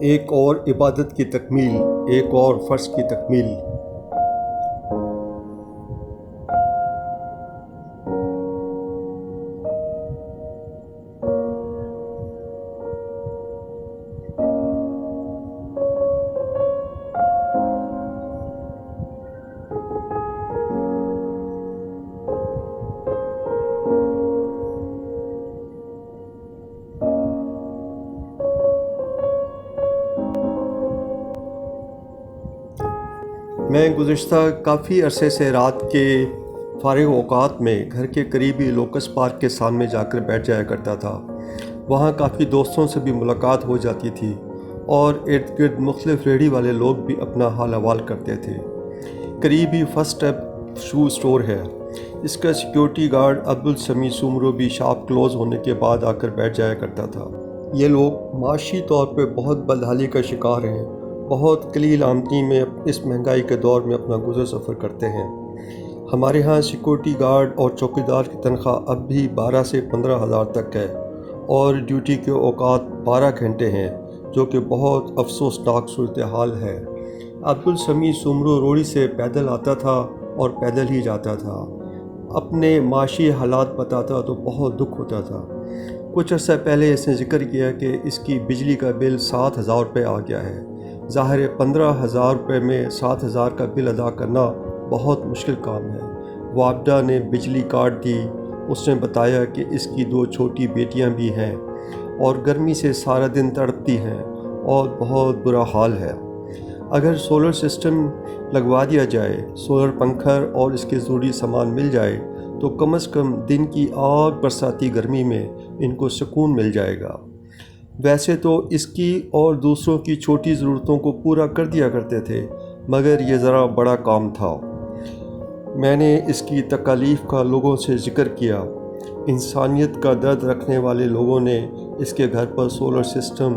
ایک اور عبادت کی تکمیل، ایک اور فرض کی تکمیل۔ میں گزشتہ کافی عرصے سے رات کے فارغ اوقات میں گھر کے قریبی لوکس پارک کے سامنے جا کر بیٹھ جایا کرتا تھا۔ وہاں کافی دوستوں سے بھی ملاقات ہو جاتی تھی اور ارد گرد مختلف ریڑھی والے لوگ بھی اپنا حال احوال کرتے تھے۔ قریبی فرسٹ اسٹیپ شو اسٹور ہے۔ اس کا سیکیورٹی گارڈ عبدالسمیع سومرو بھی شاپ کلوز ہونے کے بعد آ کر بیٹھ جایا کرتا تھا۔ یہ لوگ معاشی طور پہ بہت بدحالی کا شکار ہیں، بہت قلیل آمدنی میں اس مہنگائی کے دور میں اپنا گزر سفر کرتے ہیں۔ ہمارے ہاں سیکورٹی گارڈ اور چوکیدار کی تنخواہ اب بھی 12 سے 15 ہزار تک ہے اور ڈیوٹی کے اوقات 12 گھنٹے ہیں، جو کہ بہت افسوسناک صورتحال ہے۔ عبدالسمیع سومرو روڑی سے پیدل آتا تھا اور پیدل ہی جاتا تھا۔ اپنے معاشی حالات بتاتا تو بہت دکھ ہوتا تھا۔ کچھ عرصہ پہلے اس نے ذکر کیا کہ اس کی بجلی کا بل 7,000 روپے آ گیا ہے۔ ظاہر 15,000 روپے میں 7,000 کا بل ادا کرنا بہت مشکل کام ہے۔ والدہ نے بجلی کاٹ دی۔ اس نے بتایا کہ اس کی 2 چھوٹی بیٹیاں بھی ہیں اور گرمی سے سارا دن تڑپتی ہیں اور بہت برا حال ہے۔ اگر سولر سسٹم لگوا دیا جائے، سولر پنکھا اور اس کے ضروری سامان مل جائے تو کم از کم دن کی آگ برساتی گرمی میں ان کو سکون مل جائے گا۔ ویسے تو اس کی اور دوسروں کی چھوٹی ضرورتوں کو پورا کر دیا کرتے تھے، مگر یہ ذرا بڑا کام تھا۔ میں نے اس کی تکالیف کا لوگوں سے ذکر کیا۔ انسانیت کا درد رکھنے والے لوگوں نے اس کے گھر پر سولر سسٹم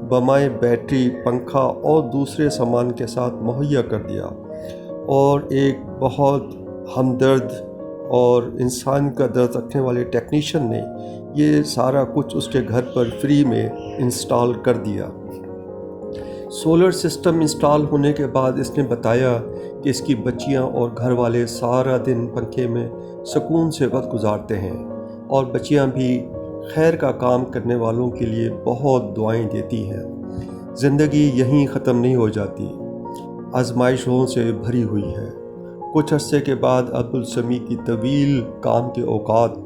بمائے بیٹری، پنکھا اور دوسرے سامان کے ساتھ مہیا کر دیا، اور ایک بہت ہمدرد اور انسان کا درد رکھنے والے ٹیکنیشین نے یہ سارا کچھ اس کے گھر پر فری میں انسٹال کر دیا۔ سولر سسٹم انسٹال ہونے کے بعد اس نے بتایا کہ اس کی بچیاں اور گھر والے سارا دن پنکھے میں سکون سے وقت گزارتے ہیں، اور بچیاں بھی خیر کا کام کرنے والوں کے لیے بہت دعائیں دیتی ہیں۔ زندگی یہیں ختم نہیں ہو جاتی، آزمائشوں سے بھری ہوئی ہے۔ کچھ عرصے کے بعد عبدالسمیع کی طویل کام کے اوقات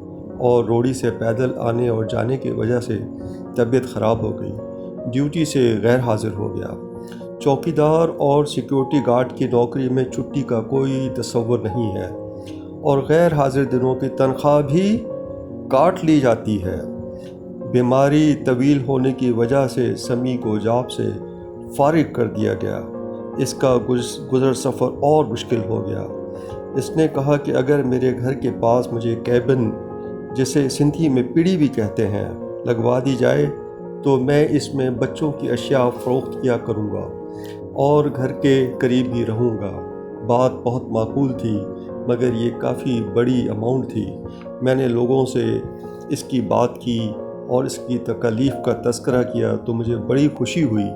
اور روڑی سے پیدل آنے اور جانے کی وجہ سے طبیعت خراب ہو گئی۔ ڈیوٹی سے غیر حاضر ہو گیا۔ چوکیدار اور سیکیورٹی گارڈ کی نوکری میں چھٹی کا کوئی تصور نہیں ہے، اور غیر حاضر دنوں کی تنخواہ بھی کاٹ لی جاتی ہے۔ بیماری طویل ہونے کی وجہ سے سمیع کو جاب سے فارغ کر دیا گیا۔ اس کا گزر سفر اور مشکل ہو گیا۔ اس نے کہا کہ اگر میرے گھر کے پاس مجھے کیبن، جسے سندھی میں پیڑی بھی کہتے ہیں، لگوا دی جائے تو میں اس میں بچوں کی اشیاء فروخت کیا کروں گا اور گھر کے قریب ہی رہوں گا۔ بات بہت معقول تھی، مگر یہ کافی بڑی اماؤنٹ تھی۔ میں نے لوگوں سے اس کی بات کی اور اس کی تکالیف کا تذکرہ کیا تو مجھے بڑی خوشی ہوئی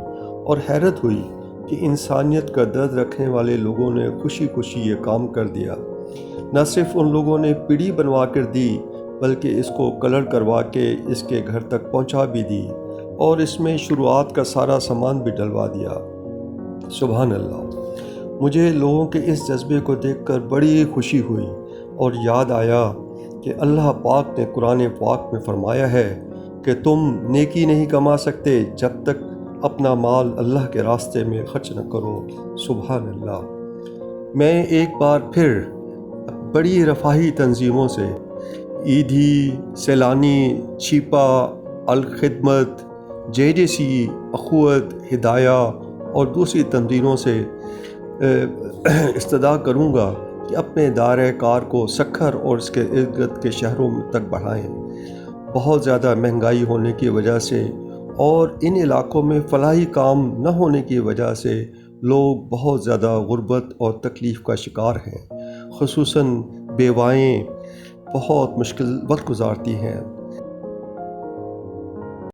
اور حیرت ہوئی کہ انسانیت کا درد رکھنے والے لوگوں نے خوشی خوشی یہ کام کر دیا۔ نہ صرف ان لوگوں نے پیڑی بنوا کر دی، بلکہ اس کو کلر کروا کے اس کے گھر تک پہنچا بھی دی، اور اس میں شروعات کا سارا سامان بھی ڈلوا دیا۔ سبحان اللہ! مجھے لوگوں کے اس جذبے کو دیکھ کر بڑی خوشی ہوئی اور یاد آیا کہ اللہ پاک نے قرآن پاک میں فرمایا ہے کہ تم نیکی نہیں کما سکتے جب تک اپنا مال اللہ کے راستے میں خرچ نہ کرو۔ سبحان اللہ! میں ایک بار پھر بڑی رفاہی تنظیموں سے، ایدھی، سیلانی، چھیپا، الخدمت، JDC، اخوت، ہدایہ اور دوسری تنظیموں سے استدعا کروں گا کہ اپنے دائرہ کار کو سکھر اور اس کے ارد گرد کے شہروں تک بڑھائیں۔ بہت زیادہ مہنگائی ہونے کی وجہ سے اور ان علاقوں میں فلاحی کام نہ ہونے کی وجہ سے لوگ بہت زیادہ غربت اور تکلیف کا شکار ہیں۔ خصوصاً بیوائیں بہت مشکل وقت گزارتی ہیں۔